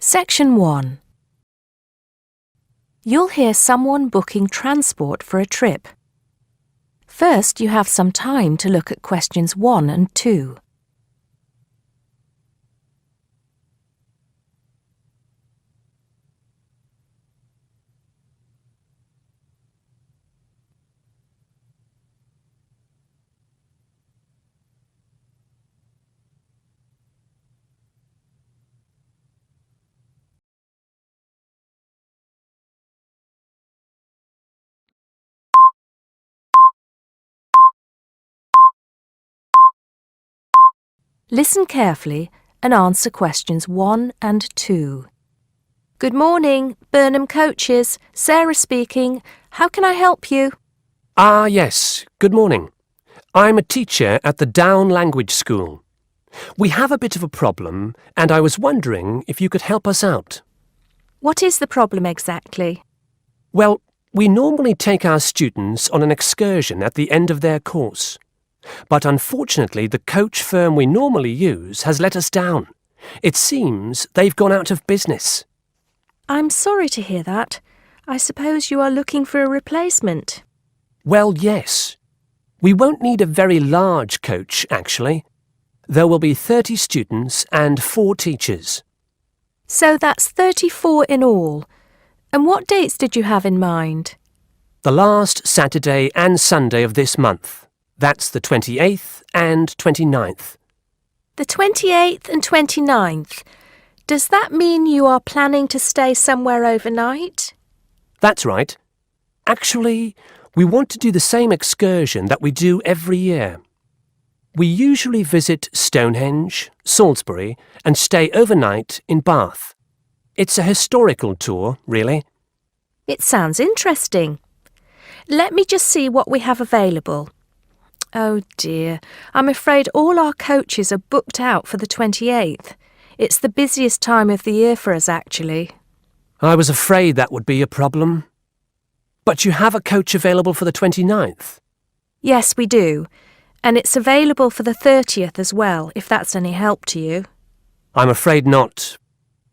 Section 1. You'll hear someone booking transport for a trip. First, you have some time to look at questions 1 and 2. Listen carefully and answer questions 1 and 2. Good morning, Burnham Coaches. Sarah speaking. How can I help you? Yes. Good morning. I'm a teacher at the Down Language School. We have a bit of a problem, and I was wondering if you could help us out. What is the problem exactly? Well, we normally take our students on an excursion at the end of their course. But unfortunately, the coach firm we normally use has let us down. It seems they've gone out of business. I'm sorry to hear that. I suppose you are looking for a replacement. Well, yes. We won't need a very large coach, actually. There will be 30 students and 4 teachers. So that's 34 in all. And what dates did you have in mind? The last Saturday and Sunday of this month. That's the 28th and 29th. The 28th and 29th. Does that mean you are planning to stay somewhere overnight? That's right. Actually, we want to do the same excursion that we do every year. We usually visit Stonehenge, Salisbury, and stay overnight in Bath. It's a historical tour, really. It sounds interesting. Let me just see what we have available. Oh dear, I'm afraid all our coaches are booked out for the 28th. It's the busiest time of the year for us, actually. I was afraid that would be a problem. But you have a coach available for the 29th? Yes, we do. And it's available for the 30th as well, if that's any help to you. I'm afraid not.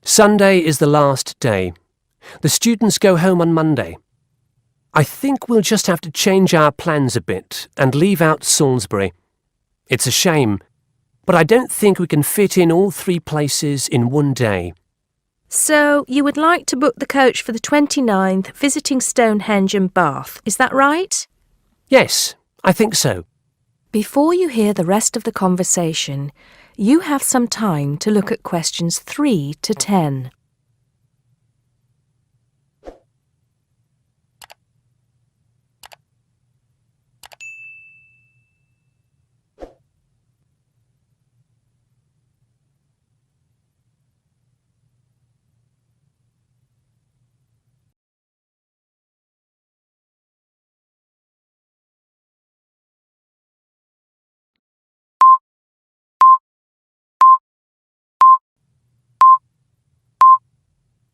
Sunday is the last day. The students go home on Monday. I think we'll just have to change our plans a bit and leave out Salisbury. It's a shame, but I don't think we can fit in all 3 places in one day. So you would like to book the coach for the 29th, visiting Stonehenge and Bath, is that right? Yes, I think so. Before you hear the rest of the conversation, you have some time to look at questions 3 to 10.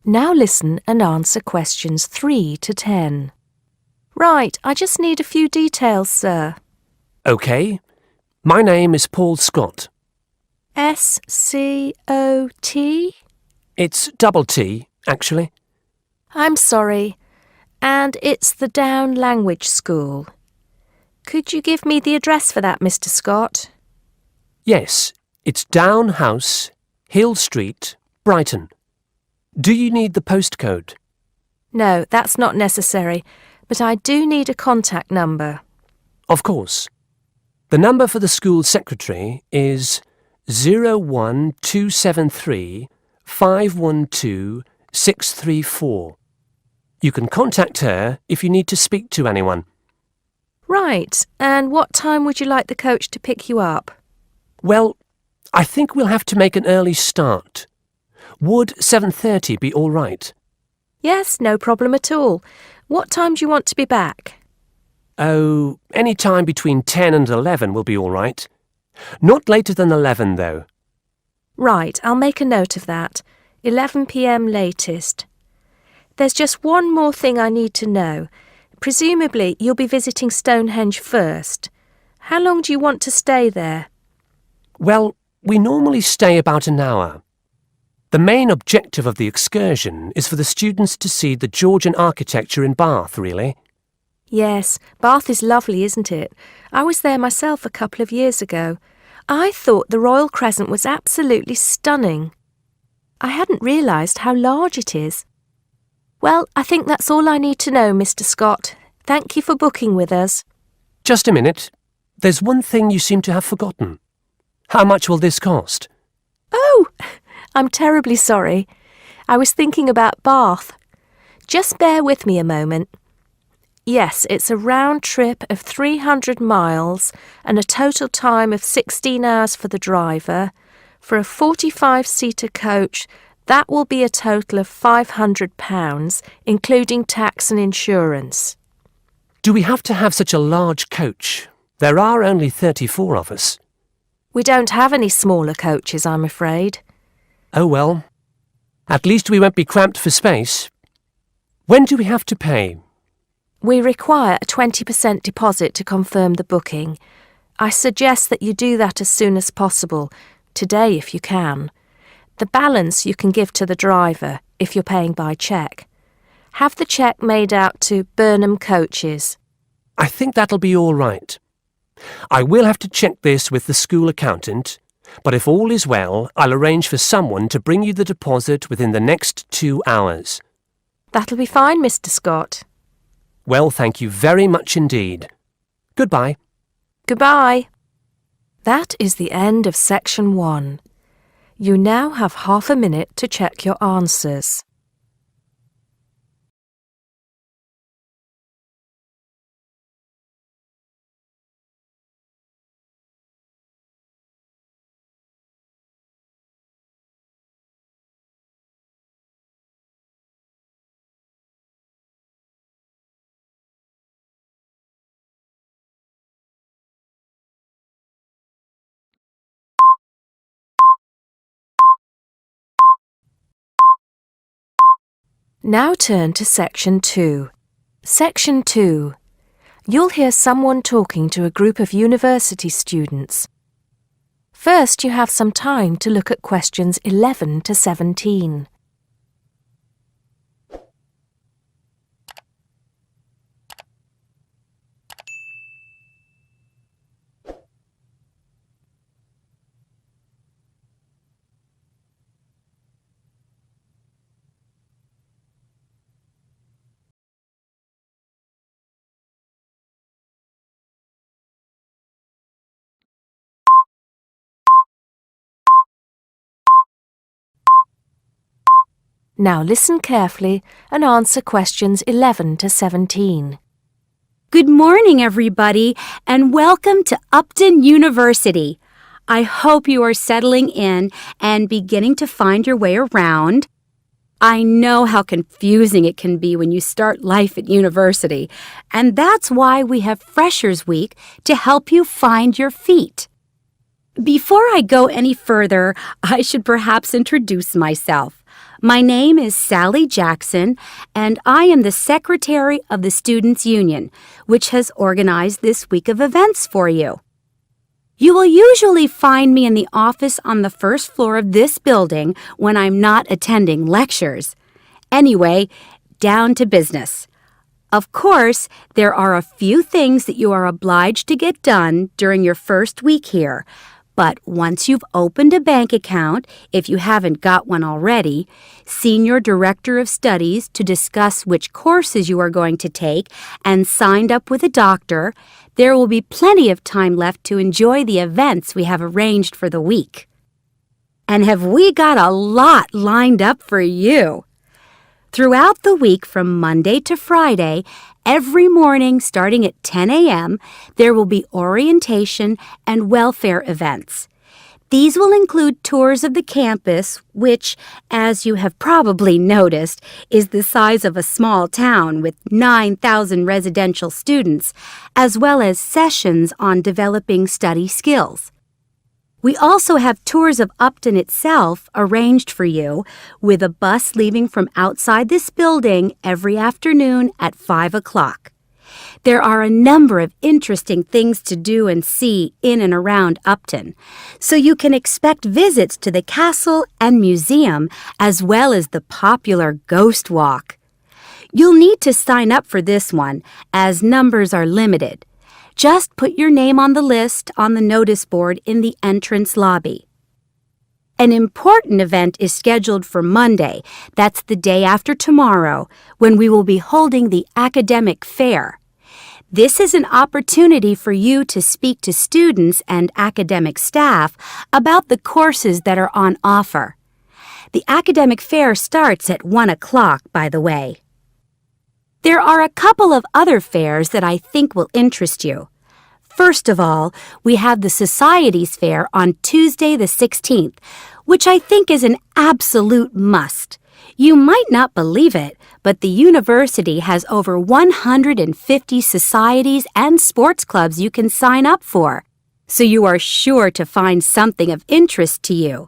Now listen and answer questions 3 to 10. Right, I just need a few details, sir. OK. My name is Paul Scott. S-C-O-T? It's double T, actually. I'm sorry. And it's the Down Language School. Could you give me the address for that, Mr. Scott? Yes, it's Down House, Hill Street, Brighton. Do you need the postcode? No, that's not necessary, but I do need a contact number. Of course. The number for the school secretary is 01273 512 634. You can contact her if you need to speak to anyone. Right, and what time would you like the coach to pick you up? Well, I think we'll have to make an early start. Would 7:30 be all right? Yes, no problem at all. What time do you want to be back? Oh, any time between 10 and 11 will be all right. Not later than 11, though. Right, I'll make a note of that. 11 p.m. latest. There's just one more thing I need to know. Presumably, you'll be visiting Stonehenge first. How long do you want to stay there? Well, we normally stay about an hour. The main objective of the excursion is for the students to see the Georgian architecture in Bath, really. Yes, Bath is lovely, isn't it? I was there myself a couple of years ago. I thought the Royal Crescent was absolutely stunning. I hadn't realised how large it is. Well, I think that's all I need to know, Mr. Scott. Thank you for booking with us. Just a minute. There's one thing you seem to have forgotten. How much will this cost? Oh, I'm terribly sorry. I was thinking about Bath. Just bear with me a moment. Yes, it's a round trip of 300 miles and a total time of 16 hours for the driver. For a 45-seater coach, that will be a total of £500, including tax and insurance. Do we have to have such a large coach? There are only 34 of us. We don't have any smaller coaches, I'm afraid. Oh well. At least we won't be cramped for space. When do we have to pay? We require a 20% deposit to confirm the booking. I suggest that you do that as soon as possible, today if you can. The balance you can give to the driver if you're paying by cheque. Have the cheque made out to Burnham Coaches. I think that'll be all right. I will have to check this with the school accountant, but if all is well, I'll arrange for someone to bring you the deposit within the next 2 hours. That'll be fine, Mr. Scott. Well, thank you very much indeed. Goodbye. Goodbye. That is the end of section 1. You now have half a minute to check your answers. Now turn to Section 2. Section 2. You'll hear someone talking to a group of university students. First, you have some time to look at questions 11 to 17. Now listen carefully and answer questions 11 to 17. Good morning, everybody, and welcome to Upton University. I hope you are settling in and beginning to find your way around. I know how confusing it can be when you start life at university, and that's why we have Freshers Week to help you find your feet. Before I go any further, I should perhaps introduce myself. My name is Sally Jackson, and I am the Secretary of the Students' Union, which has organized this week of events for you. You will usually find me in the office on the first floor of this building when I'm not attending lectures. Anyway, down to business. Of course, there are a few things that you are obliged to get done during your first week here. But once you've opened a bank account, if you haven't got one already, seen your director of studies to discuss which courses you are going to take, and signed up with a doctor, there will be plenty of time left to enjoy the events we have arranged for the week. And have we got a lot lined up for you? Throughout the week from Monday to Friday, every morning starting at 10 a.m., there will be orientation and welfare events. These will include tours of the campus, which, as you have probably noticed, is the size of a small town with 9,000 residential students, as well as sessions on developing study skills. We also have tours of Upton itself arranged for you, with a bus leaving from outside this building every afternoon at 5 o'clock. There are a number of interesting things to do and see in and around Upton, so you can expect visits to the castle and museum as well as the popular Ghost Walk. You'll need to sign up for this one, as numbers are limited. Just put your name on the list on the notice board in the entrance lobby. An important event is scheduled for Monday, that's the day after tomorrow, when we will be holding the academic fair. This is an opportunity for you to speak to students and academic staff about the courses that are on offer. The academic fair starts at 1 o'clock, by the way. There are a couple of other fairs that I think will interest you. First of all, we have the Societies Fair on Tuesday the 16th, which I think is an absolute must. You might not believe it, but the university has over 150 societies and sports clubs you can sign up for, so you are sure to find something of interest to you.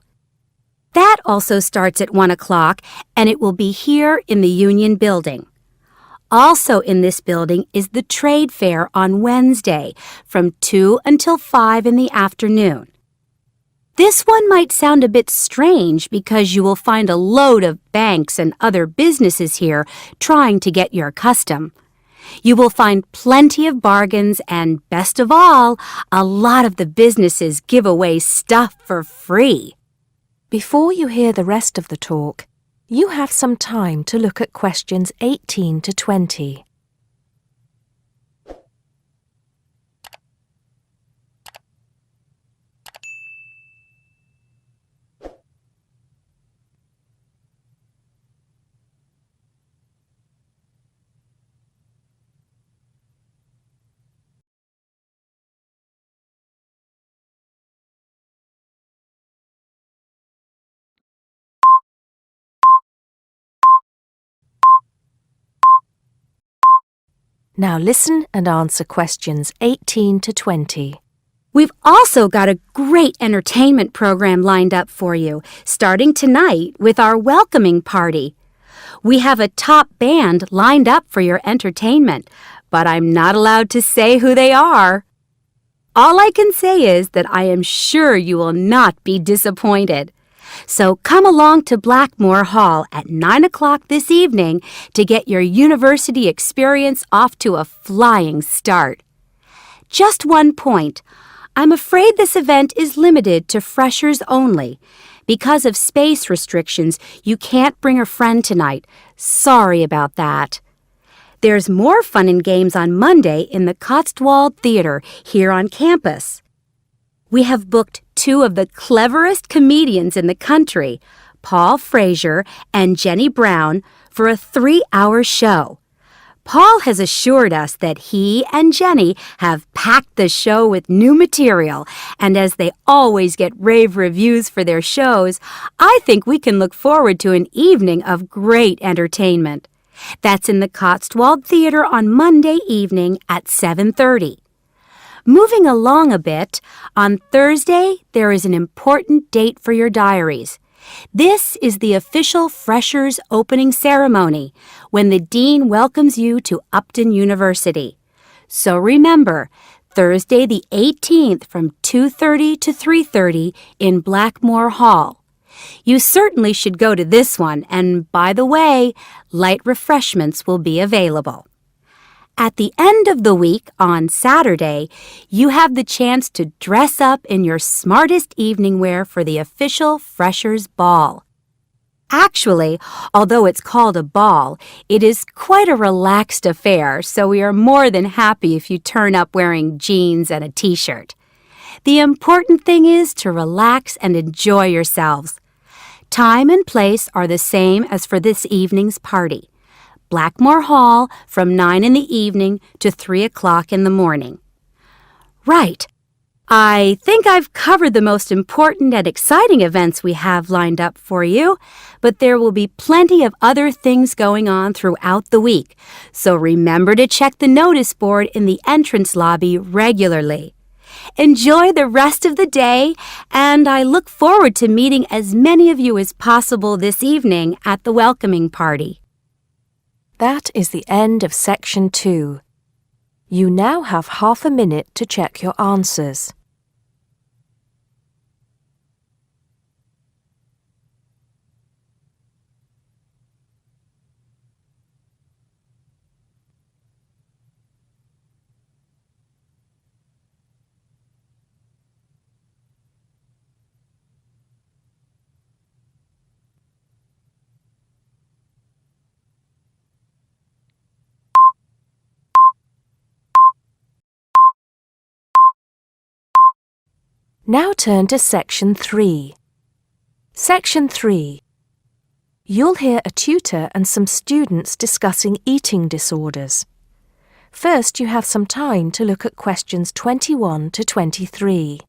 That also starts at 1 o'clock, and it will be here in the Union Building. Also in this building is the Trade Fair on Wednesday from 2 until 5 in the afternoon. This one might sound a bit strange because you will find a load of banks and other businesses here trying to get your custom. You will find plenty of bargains and, best of all, a lot of the businesses give away stuff for free. Before you hear the rest of the talk, you have some time to look at questions 18 to 20. Now listen and answer questions 18 to 20. We've also got a great entertainment program lined up for you, starting tonight with our welcoming party. We have a top band lined up for your entertainment, but I'm not allowed to say who they are. All I can say is that I am sure you will not be disappointed. So come along to Blackmore Hall at 9 o'clock this evening to get your university experience off to a flying start. Just one point. I'm afraid this event is limited to freshers only. Because of space restrictions, you can't bring a friend tonight. Sorry about that. There's more fun and games on Monday in the Cotswold Theater here on campus. We have booked two of the cleverest comedians in the country, Paul Frazier and Jenny Brown, for a 3-hour show. Paul has assured us that he and Jenny have packed the show with new material, and as they always get rave reviews for their shows, I think we can look forward to an evening of great entertainment. That's in the Cotswold Theater on Monday evening at 7:30. Moving along a bit, on Thursday there is an important date for your diaries. This is the official Freshers Opening Ceremony, when the Dean welcomes you to Upton University. So remember, Thursday the 18th from 2:30 to 3:30 in Blackmore Hall. You certainly should go to this one, and by the way, light refreshments will be available. At the end of the week, on Saturday, you have the chance to dress up in your smartest evening wear for the official Freshers' Ball. Actually, although it's called a ball, it is quite a relaxed affair, so we are more than happy if you turn up wearing jeans and a t-shirt. The important thing is to relax and enjoy yourselves. Time and place are the same as for this evening's party. Blackmore Hall from 9 in the evening to 3 o'clock in the morning. Right. I think I've covered the most important and exciting events we have lined up for you, but there will be plenty of other things going on throughout the week, so remember to check the notice board in the entrance lobby regularly. Enjoy the rest of the day, and I look forward to meeting as many of you as possible this evening at the welcoming party. That is the end of Section 2. You now have half a minute to check your answers. Now turn to Section 3. Section 3. You'll hear a tutor and some students discussing eating disorders. First, you have some time to look at questions 21 to 23.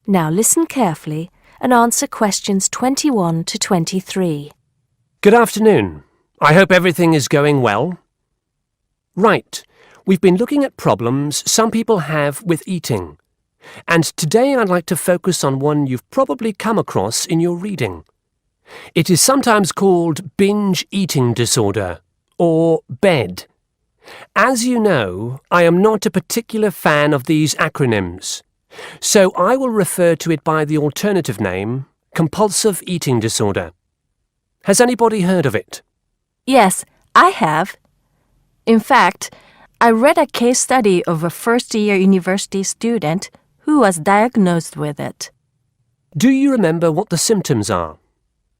Now listen carefully and answer questions 21 to 23. Good afternoon. I hope everything is going well. Right, we've been looking at problems some people have with eating. And today I'd like to focus on one you've probably come across in your reading. It is sometimes called binge eating disorder, or BED. As you know, I am not a particular fan of these acronyms, so I will refer to it by the alternative name, compulsive eating disorder. Has anybody heard of it? Yes, I have. In fact, I read a case study of a first-year university student who was diagnosed with it. Do you remember what the symptoms are?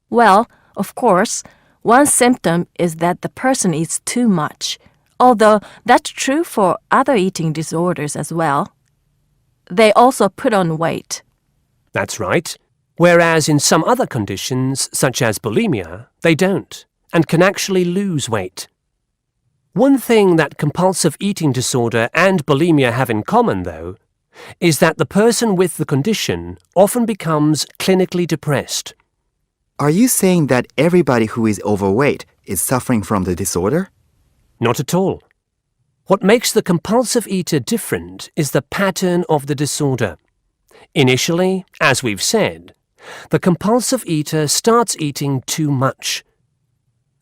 Well, of course, one symptom is that the person eats too much, although that's true for other eating disorders as well. They also put on weight. That's right. Whereas in some other conditions, such as bulimia, they don't, and can actually lose weight. One thing that compulsive eating disorder and bulimia have in common, though, is that the person with the condition often becomes clinically depressed. Are you saying that everybody who is overweight is suffering from the disorder? Not at all. What makes the compulsive eater different is the pattern of the disorder. Initially, as we've said, the compulsive eater starts eating too much.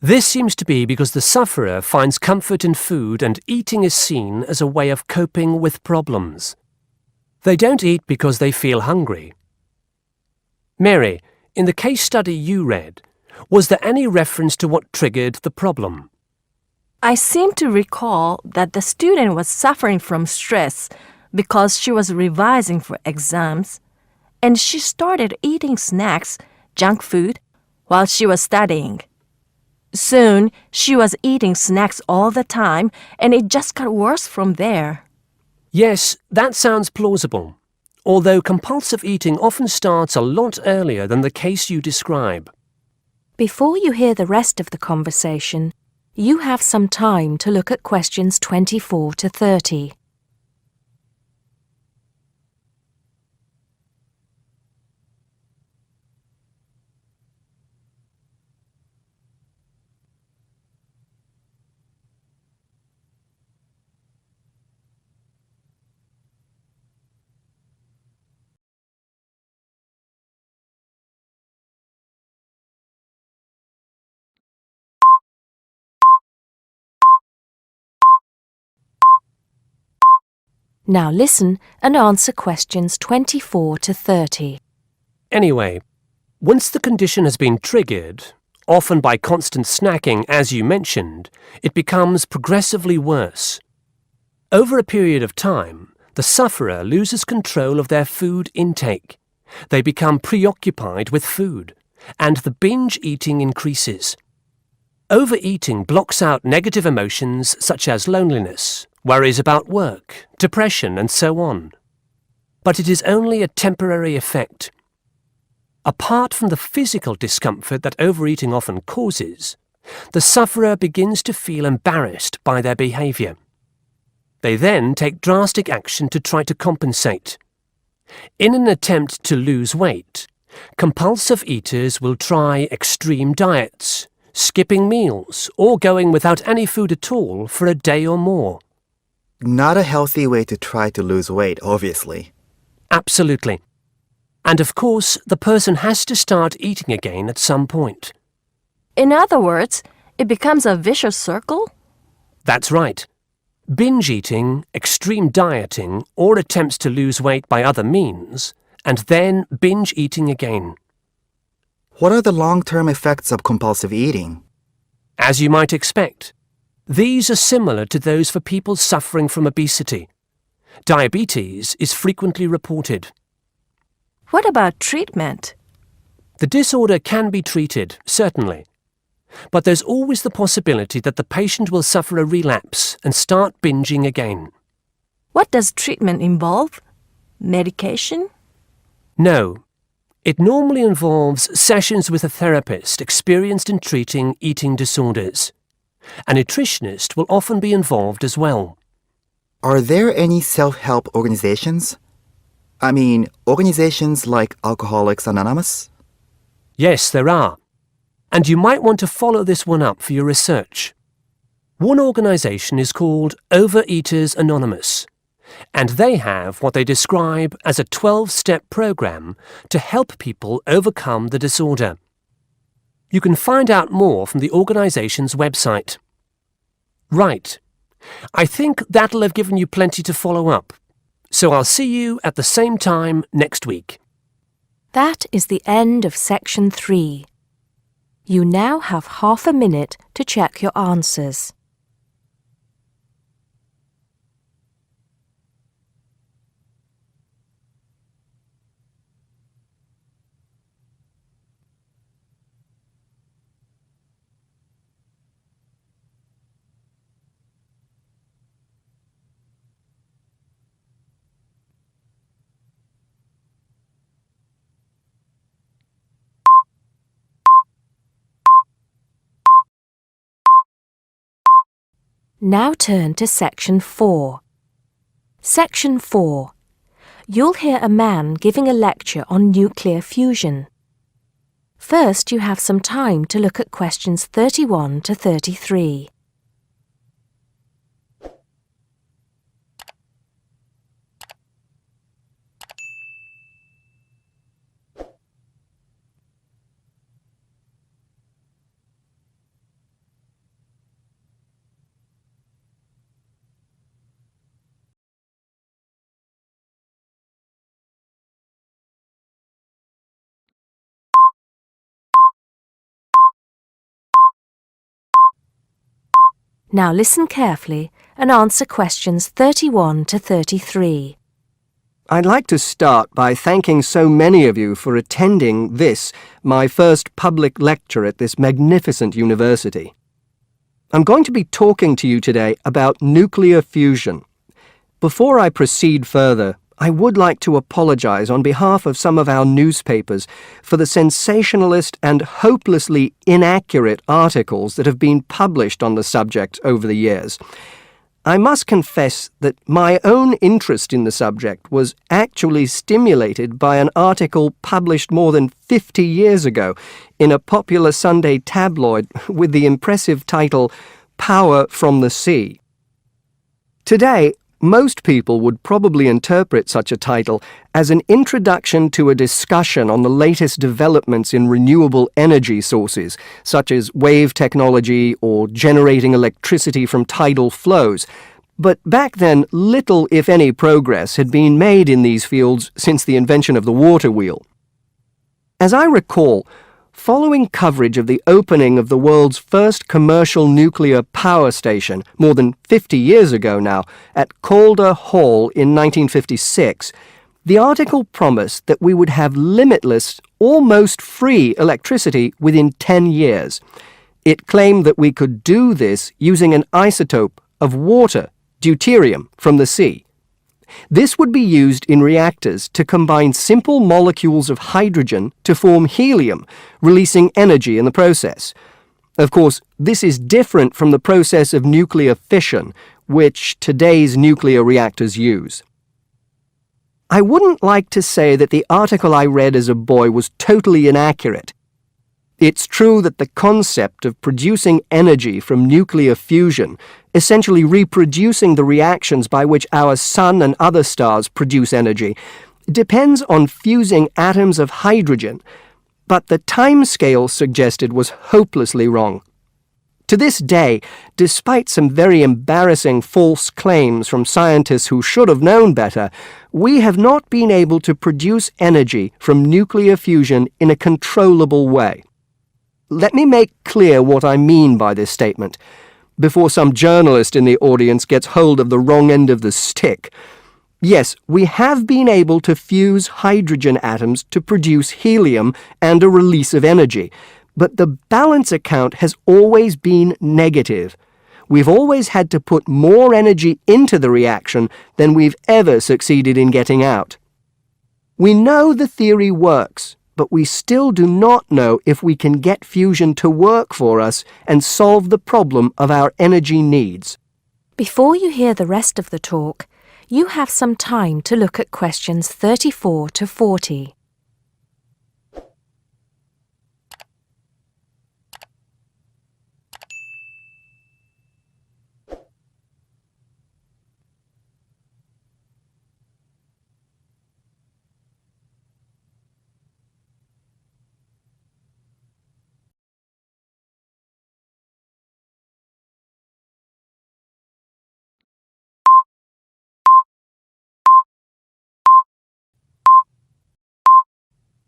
This seems to be because the sufferer finds comfort in food and eating is seen as a way of coping with problems. They don't eat because they feel hungry. Mary, in the case study you read, was there any reference to what triggered the problem? I seem to recall that the student was suffering from stress because she was revising for exams, and she started eating snacks, junk food, while she was studying. Soon, she was eating snacks all the time, and it just got worse from there. Yes, that sounds plausible, although compulsive eating often starts a lot earlier than the case you describe. Before you hear the rest of the conversation, you have some time to look at questions 24 to 30. Now listen and answer questions 24 to 30. Anyway, once the condition has been triggered, often by constant snacking as you mentioned, it becomes progressively worse. Over a period of time, the sufferer loses control of their food intake. They become preoccupied with food, and the binge eating increases. Overeating blocks out negative emotions such as loneliness, worries about work, depression, and so on. But it is only a temporary effect. Apart from the physical discomfort that overeating often causes, the sufferer begins to feel embarrassed by their behavior. They then take drastic action to try to compensate. In an attempt to lose weight, compulsive eaters will try extreme diets, skipping meals, or going without any food at all for a day or more. Not a healthy way to try to lose weight, obviously. Absolutely. And of course, the person has to start eating again at some point. In other words, it becomes a vicious circle? That's right. Binge eating, extreme dieting, or attempts to lose weight by other means, and then binge eating again. What are the long-term effects of compulsive eating? As you might expect, these are similar to those for people suffering from obesity. Diabetes is frequently reported. What about treatment? The disorder can be treated, certainly. But there's always the possibility that the patient will suffer a relapse and start binging again. What does treatment involve? Medication? No. It normally involves sessions with a therapist experienced in treating eating disorders. A nutritionist will often be involved as well. Are there any self-help organizations? I mean, organizations like Alcoholics Anonymous? Yes, there are. And you might want to follow this one up for your research. One organization is called Overeaters Anonymous, and they have what they describe as a 12-step program to help people overcome the disorder. You can find out more from the organization's website. Right. I think that'll have given you plenty to follow up. So I'll see you at the same time next week. That is the end of section 3. You now have half a minute to check your answers. Now turn to Section 4. Section 4. You'll hear a man giving a lecture on nuclear fusion. First, you have some time to look at questions 31 to 33. Now listen carefully and answer questions 31 to 33. I'd like to start by thanking so many of you for attending this, my first public lecture at this magnificent university. I'm going to be talking to you today about nuclear fusion. Before I proceed further, I would like to apologize on behalf of some of our newspapers for the sensationalist and hopelessly inaccurate articles that have been published on the subject over the years. I must confess that my own interest in the subject was actually stimulated by an article published more than 50 years ago in a popular Sunday tabloid with the impressive title, Power from the Sea. Today, most people would probably interpret such a title as an introduction to a discussion on the latest developments in renewable energy sources, such as wave technology or generating electricity from tidal flows. But back then, little, if any, progress had been made in these fields since the invention of the water wheel. As I recall, following coverage of the opening of the world's first commercial nuclear power station, more than 50 years ago now, at Calder Hall in 1956, the article promised that we would have limitless, almost free electricity within 10 years. It claimed that we could do this using an isotope of water, deuterium, from the sea. This would be used in reactors to combine simple molecules of hydrogen to form helium, releasing energy in the process. Of course, this is different from the process of nuclear fission, which today's nuclear reactors use. I wouldn't like to say that the article I read as a boy was totally inaccurate. It's true that the concept of producing energy from nuclear fusion, essentially reproducing the reactions by which our sun and other stars produce energy, depends on fusing atoms of hydrogen, but the timescale suggested was hopelessly wrong. To this day, despite some very embarrassing false claims from scientists who should have known better, we have not been able to produce energy from nuclear fusion in a controllable way. Let me make clear what I mean by this statement, before some journalist in the audience gets hold of the wrong end of the stick. Yes, we have been able to fuse hydrogen atoms to produce helium and a release of energy, but the balance account has always been negative. We've always had to put more energy into the reaction than we've ever succeeded in getting out. We know the theory works, but we still do not know if we can get fusion to work for us and solve the problem of our energy needs. Before you hear the rest of the talk, you have some time to look at questions 34 to 40.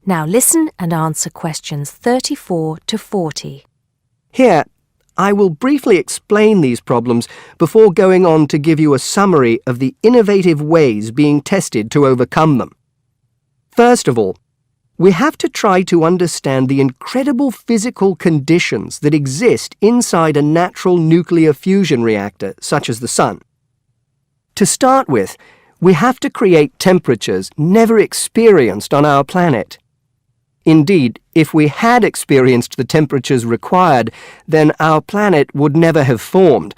Now listen and answer questions 34 to 40. Here, I will briefly explain these problems before going on to give you a summary of the innovative ways being tested to overcome them. First of all, we have to try to understand the incredible physical conditions that exist inside a natural nuclear fusion reactor, such as the Sun. To start with, we have to create temperatures never experienced on our planet. Indeed, if we had experienced the temperatures required, then our planet would never have formed.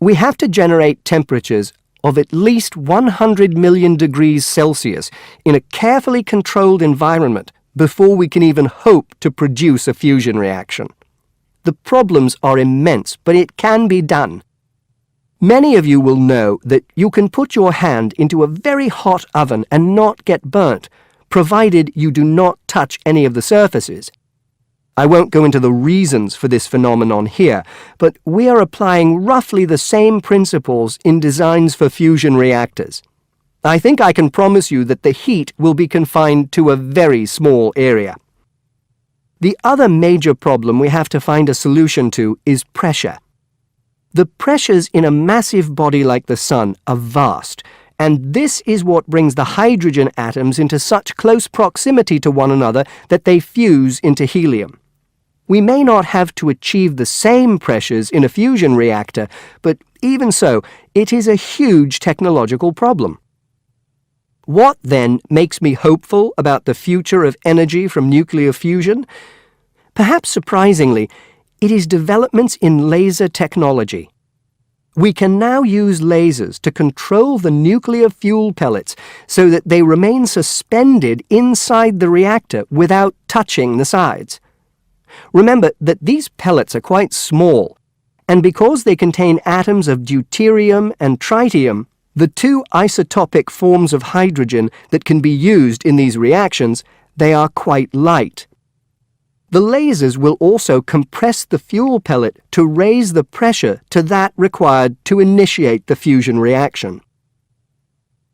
We have to generate temperatures of at least 100 million degrees Celsius in a carefully controlled environment before we can even hope to produce a fusion reaction. The problems are immense, but it can be done. Many of you will know that you can put your hand into a very hot oven and not get burnt, provided you do not touch any of the surfaces. I won't go into the reasons for this phenomenon here, but we are applying roughly the same principles in designs for fusion reactors. I think I can promise you that the heat will be confined to a very small area. The other major problem we have to find a solution to is pressure. The pressures in a massive body like the Sun are vast, and this is what brings the hydrogen atoms into such close proximity to one another that they fuse into helium. We may not have to achieve the same pressures in a fusion reactor, but even so, it is a huge technological problem. What, then, makes me hopeful about the future of energy from nuclear fusion? Perhaps surprisingly, it is developments in laser technology. We can now use lasers to control the nuclear fuel pellets so that they remain suspended inside the reactor without touching the sides. Remember that these pellets are quite small, and because they contain atoms of deuterium and tritium, the two isotopic forms of hydrogen that can be used in these reactions, they are quite light. The lasers will also compress the fuel pellet to raise the pressure to that required to initiate the fusion reaction.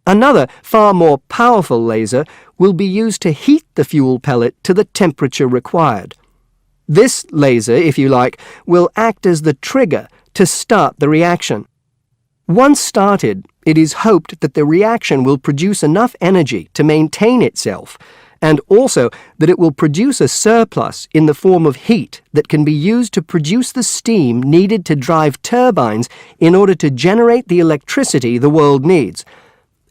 Another, far more powerful laser will be used to heat the fuel pellet to the temperature required. This laser, if you like, will act as the trigger to start the reaction. Once started, it is hoped that the reaction will produce enough energy to maintain itself, and also that it will produce a surplus in the form of heat that can be used to produce the steam needed to drive turbines in order to generate the electricity the world needs.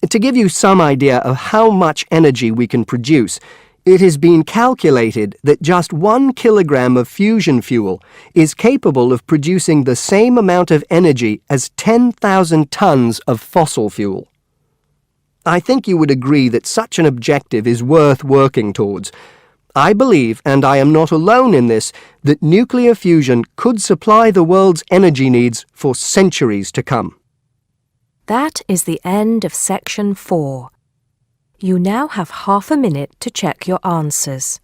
To give you some idea of how much energy we can produce, It has been calculated that just 1 kilogram of fusion fuel is capable of producing the same amount of energy as 10,000 tons of fossil fuel. I think you would agree that such an objective is worth working towards. I believe, and I am not alone in this, that nuclear fusion could supply the world's energy needs for centuries to come. That is the end of section 4. You now have half a minute to check your answers.